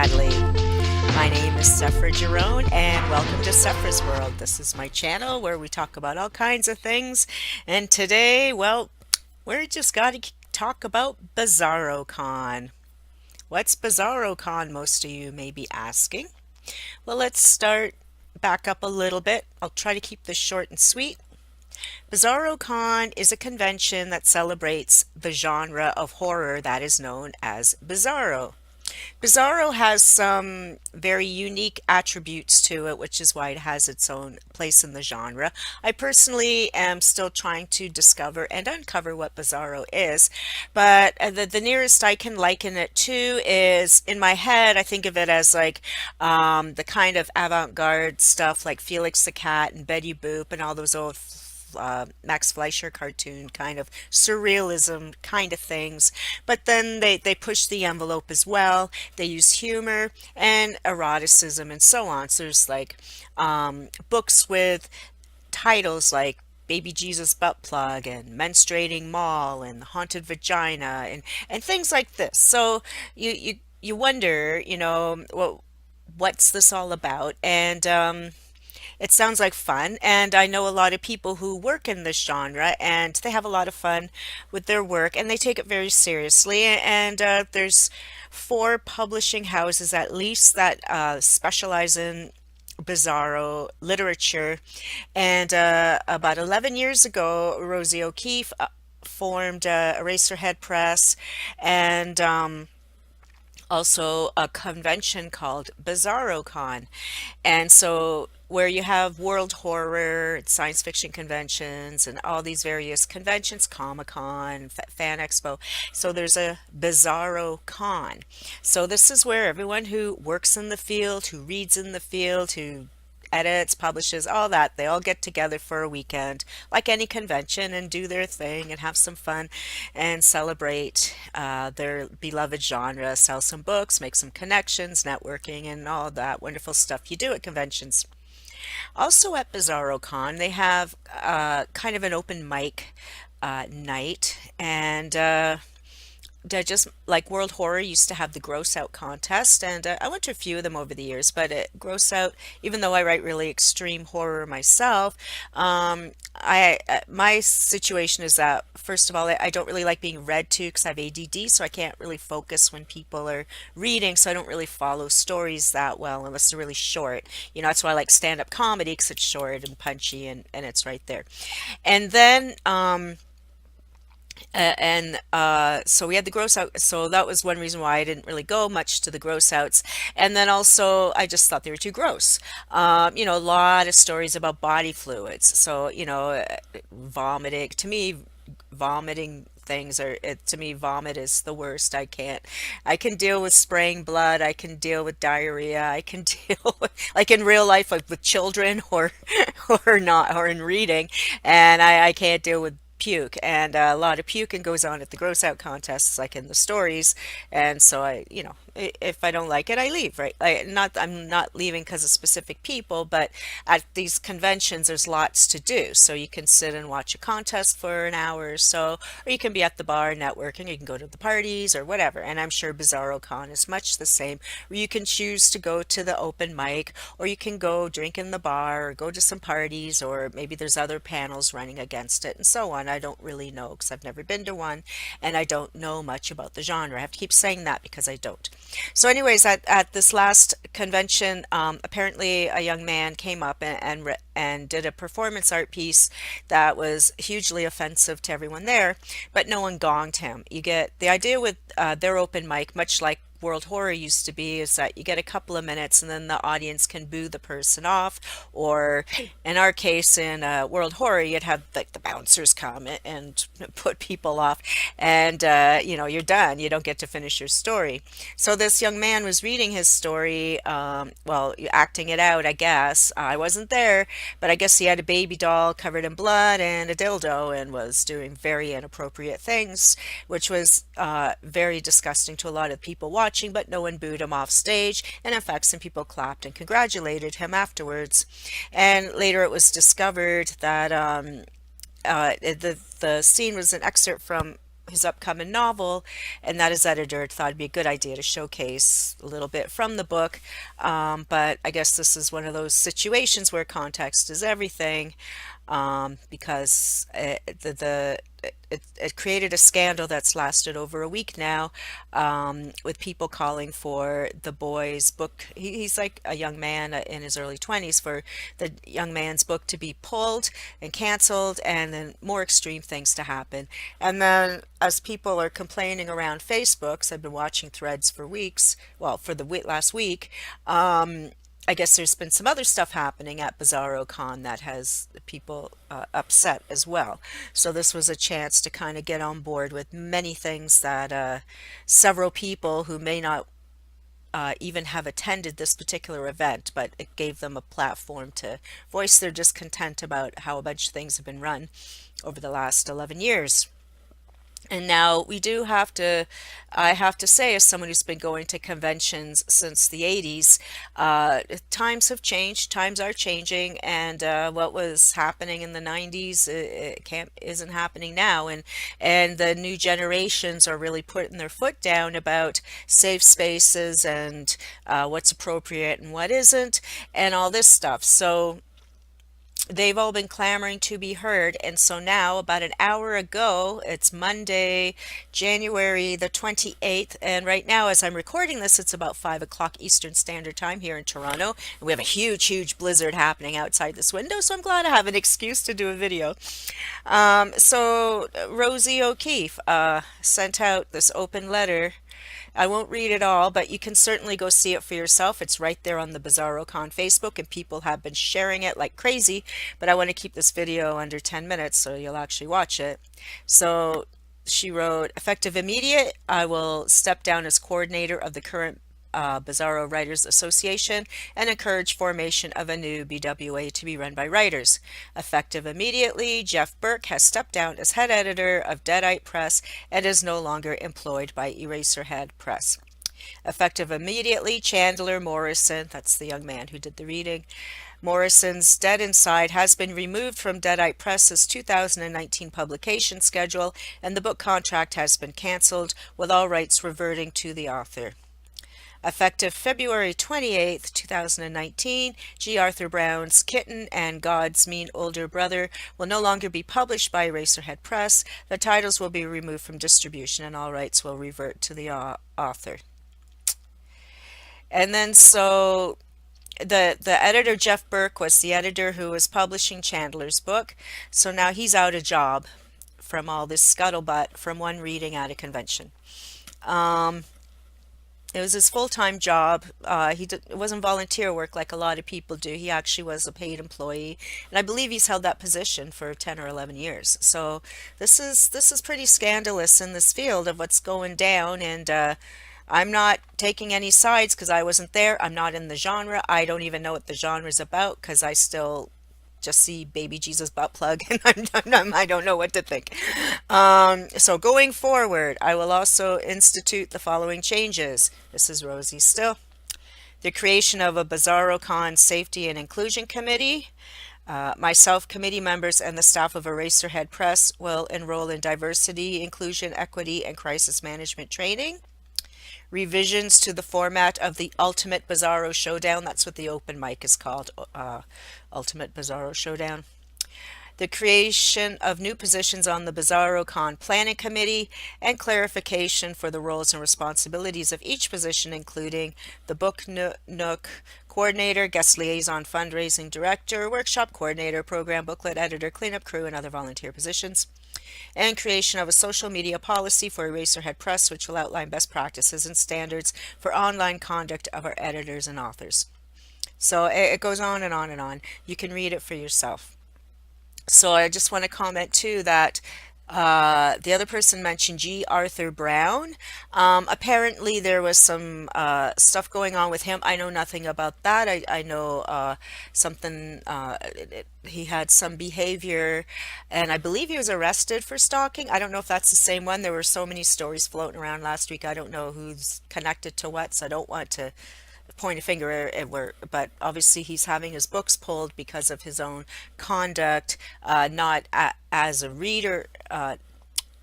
badly. My name is Sephra Jerome, and welcome to Sephra's World. This is my channel where we talk about all kinds of things. And today, well, we're just got to talk about Bizarro Con. What's Bizarro Con, most of you may be asking? Well, let's start back up a little bit. I'll try to keep this short and sweet. Bizarro Con is a convention that celebrates the genre of horror that is known as Bizarro. Bizarro has some very unique attributes to it, which is why it has its own place in the genre. I personally am still trying to discover and uncover what Bizarro is, but the nearest I can liken it to is in my head, I think of it as like the kind of avant-garde stuff like Felix the Cat and Betty Boop and all those old Max Fleischer cartoon kind of surrealism kind of things. But then they push the envelope as well. They use humor and eroticism and so on. So there's like books with titles like Baby Jesus Butt Plug and Menstruating Mall and Haunted Vagina and things like this. So you wonder, what's this all about? And it sounds like fun, and I know a lot of people who work in this genre, and they have a lot of fun with their work, and they take it very seriously. And there's four publishing houses at least that specialize in Bizarro literature. And about 11 years ago, Rosie O'Keefe formed Eraserhead Press, and also a convention called Bizarro Con. And so where you have world horror and science fiction conventions and all these various conventions, Comic-Con, Fan Expo. So there's a Bizarro Con. So this is where everyone who works in the field, who reads in the field, who edits, publishes, all that. They all get together for a weekend, like any convention, and do their thing and have some fun and celebrate their beloved genre, sell some books, make some connections, networking, and all that wonderful stuff you do at conventions. Also at Bizarro Con, they have kind of an open mic night, and they're just like World Horror used to have the Gross Out contest, and I went to a few of them over the years. But Gross Out, even though I write really extreme horror myself, my situation is that first of all, I don't really like being read to because I have ADD, so I can't really focus when people are reading. So I don't really follow stories that well unless they're really short. That's why I like stand-up comedy because it's short and punchy and it's right there. And then so we had the gross out, so that was one reason why I didn't really go much to the gross outs. And then also I just thought they were too gross. A lot of stories about body fluids, so vomiting, to me, vomiting things are to me, vomit is the worst. I can deal with spraying blood, I can deal with diarrhea, I can deal with, like in real life, like with children or or not, or in reading. And I can't deal with puke, and a lot of puking goes on at the gross out contests like in the stories. And so if I don't like it, I leave, right? I'm not leaving because of specific people, but at these conventions there's lots to do, so you can sit and watch a contest for an hour or so, or you can be at the bar networking, you can go to the parties or whatever. And I'm sure Bizarro Con is much the same, where you can choose to go to the open mic, or you can go drink in the bar, or go to some parties, or maybe there's other panels running against it and so on. I don't really know because I've never been to one, and I don't know much about the genre. I have to keep saying that because I don't. So anyways, at this last convention, apparently a young man came up and did a performance art piece that was hugely offensive to everyone there, but no one gonged him. You get the idea with their open mic, much like World Horror used to be, is that you get a couple of minutes and then the audience can boo the person off, or in our case in World Horror, you'd have like the bouncers come and put people off, and you're done. You don't get to finish your story. So this young man was reading his story, well, acting it out, I guess. I wasn't there, but I guess he had a baby doll covered in blood and a dildo and was doing very inappropriate things, which was very disgusting to a lot of people watching, but no one booed him off stage. And in fact, some people clapped and congratulated him afterwards. And later it was discovered that the scene was an excerpt from his upcoming novel, and that his editor thought it'd be a good idea to showcase a little bit from the book. But I guess this is one of those situations where context is everything, because it created a scandal that's lasted over a week now, with people calling for the boy's book. He's like a young man in his early 20s, for the young man's book to be pulled and canceled, and then more extreme things to happen. And then, as people are complaining around Facebook, 'cause I've been watching threads for weeks, well, for the last week, I guess there's been some other stuff happening at Bizarro Con that has people upset as well. So this was a chance to kind of get on board with many things that several people who may not even have attended this particular event, but it gave them a platform to voice their discontent about how a bunch of things have been run over the last 11 years. And now we do have to, I have to say, as someone who's been going to conventions since the 80s, times have changed, times are changing, and what was happening in the 90s, it can't, isn't happening now. And the new generations are really putting their foot down about safe spaces and what's appropriate and what isn't, and all this stuff. So they've all been clamoring to be heard. And so now, about an hour ago, it's Monday, January the 28th. And right now, as I'm recording this, it's about 5 o'clock Eastern Standard Time here in Toronto. And we have a huge, huge blizzard happening outside this window. So I'm glad I have an excuse to do a video. So Rosie O'Keefe sent out this open letter. I won't read it all, but you can certainly go see it for yourself. It's right there on the Bizarro Con Facebook, and people have been sharing it like crazy. But I want to keep this video under 10 minutes so you'll actually watch it. So she wrote, effective immediate, I will step down as coordinator of the current Bizarro Writers Association and encourage formation of a new BWA to be run by writers. Effective immediately, Jeff Burke has stepped down as head editor of Deadite Press and is no longer employed by Eraserhead Press. Effective immediately, Chandler Morrison, that's the young man who did the reading, Morrison's Dead Inside has been removed from Deadite Press's 2019 publication schedule, and the book contract has been canceled, with all rights reverting to the author. Effective February 28th, 2019, G. Arthur Brown's Kitten and God's Mean Older Brother will no longer be published by Eraserhead Press. The titles will be removed from distribution and all rights will revert to the author. And then so the editor, Jeff Burke, was the editor who was publishing Chandler's book. So now he's out of job from all this scuttlebutt from one reading at a convention. It was his full-time job. It wasn't volunteer work like a lot of people do. He actually was a paid employee, and I believe he's held that position for 10 or 11 years. So this is pretty scandalous in this field of what's going down. And I'm not taking any sides because I wasn't there. I'm not in the genre. I don't even know what the genre is about because I still just see baby Jesus butt plug and I don't know what to think. So going forward, I will also institute the following changes. This is Rosie still. The creation of a Bizarro Con Safety and Inclusion Committee. Myself, committee members, and the staff of Eraserhead Press will enroll in diversity, inclusion, equity, and crisis management training. Revisions to the format of the Ultimate Bizarro Showdown. That's what the open mic is called, Ultimate Bizarro Showdown. The creation of new positions on the Bizarro Con Planning Committee and clarification for the roles and responsibilities of each position, including the Book Nook Coordinator, Guest Liaison Fundraising Director, Workshop Coordinator, Program Booklet Editor, Cleanup Crew, and other volunteer positions. And creation of a social media policy for Eraserhead Press, which will outline best practices and standards for online conduct of our editors and authors. So it goes on and on and on. You can read it for yourself. So I just want to comment too that the other person mentioned G. Arthur Brown. Apparently there was some stuff going on with him. I know nothing about that. I know something, he had some behavior, and I believe he was arrested for stalking. I don't know if that's the same one. There were so many stories floating around last week. I don't know who's connected to what, so I don't want to point a finger at where, but obviously he's having his books pulled because of his own conduct, not as a reader,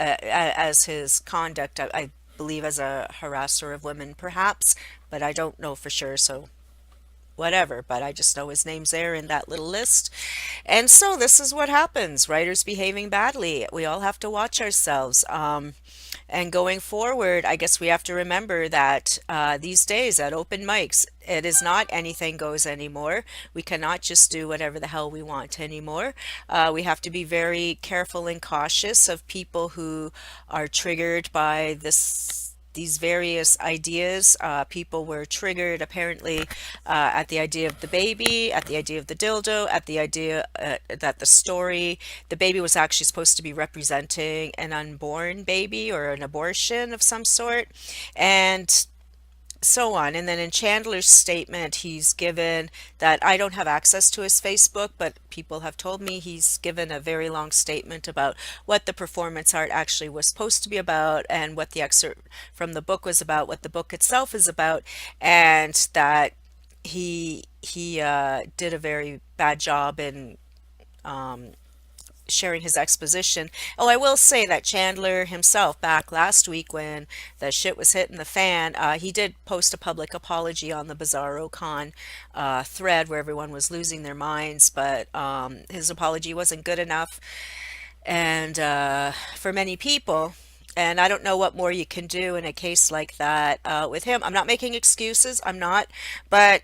as his conduct, I believe as a harasser of women, perhaps, but I don't know for sure. So whatever, but I just know his name's there in that little list. And so this is what happens. Writers behaving badly. We all have to watch ourselves. And going forward, I guess we have to remember that these days at open mics, it is not anything goes anymore. We cannot just do whatever the hell we want anymore. We have to be very careful and cautious of people who are triggered by these various ideas. People were triggered apparently at the idea of the baby, at the idea of the dildo, at the idea that the baby was actually supposed to be representing an unborn baby or an abortion of some sort. And so on. And then in Chandler's statement, he's given that I don't have access to his Facebook, but people have told me he's given a very long statement about what the performance art actually was supposed to be about and what the excerpt from the book was about, what the book itself is about, and that he did a very bad job in sharing his exposition. Oh, I will say that Chandler himself, back last week when the shit was hitting the fan, he did post a public apology on the Bizarro Con thread where everyone was losing their minds, but his apology wasn't good enough, and for many people. And I don't know what more you can do in a case like that with him. I'm not making excuses, I'm not, but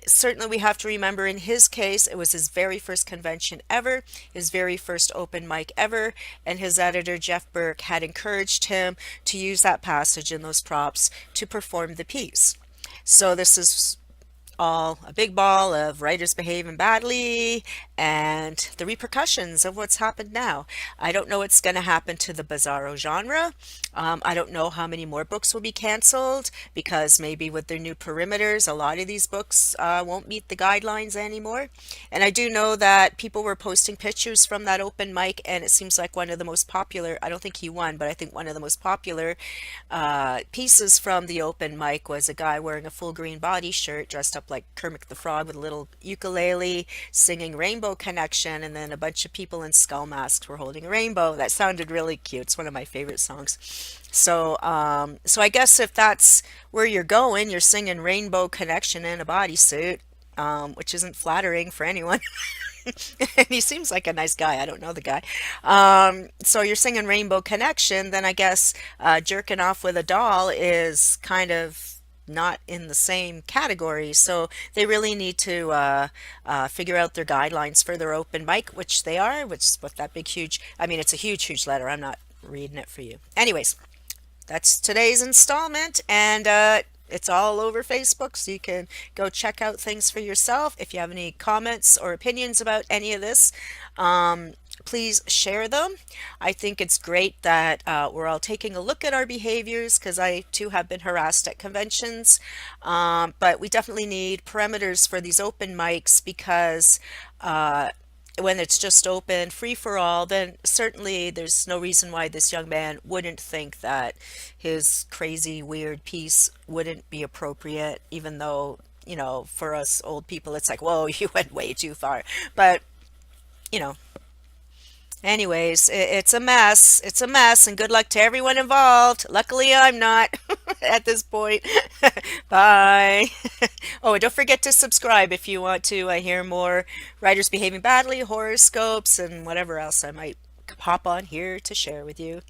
certainly we have to remember in his case, it was his very first convention ever, his very first open mic ever, and his editor, Jeff Burke, had encouraged him to use that passage and those props to perform the piece. So this is all a big ball of writers behaving badly and the repercussions of what's happened now. I don't know what's going to happen to the Bizarro genre. I don't know how many more books will be canceled because maybe with their new perimeters, a lot of these books won't meet the guidelines anymore. And I do know that people were posting pictures from that open mic, and it seems like one of the most popular, I don't think he won, but I think one of the most popular pieces from the open mic was a guy wearing a full green body shirt dressed up like Kermit the Frog with a little ukulele singing Rainbow Connection, and then a bunch of people in skull masks were holding a rainbow. That sounded really cute. It's one of my favorite songs. So I guess if that's where you're going, you're singing Rainbow Connection in a bodysuit, which isn't flattering for anyone. And he seems like a nice guy. I don't know the guy. So you're singing Rainbow Connection, then I guess jerking off with a doll is kind of not in the same category. So they really need to figure out their guidelines for their open mic, which they are, which with that big, huge, I mean, it's a huge, huge letter. I'm not reading it for you. Anyways, that's today's installment, and it's all over Facebook, so you can go check out things for yourself. If you have any comments or opinions about any of this, please share them. I think it's great that we're all taking a look at our behaviors because I too have been harassed at conventions, but we definitely need parameters for these open mics because when it's just open, free for all, then certainly there's no reason why this young man wouldn't think that his crazy, weird piece wouldn't be appropriate, even though, you know, for us old people, it's like, whoa, you went way too far. But, you know, anyways, it's a mess. It's a mess, and good luck to everyone involved. Luckily, I'm not at this point. Bye. Oh, and don't forget to subscribe if you want to hear more writers behaving badly, horoscopes, and whatever else I might pop on here to share with you.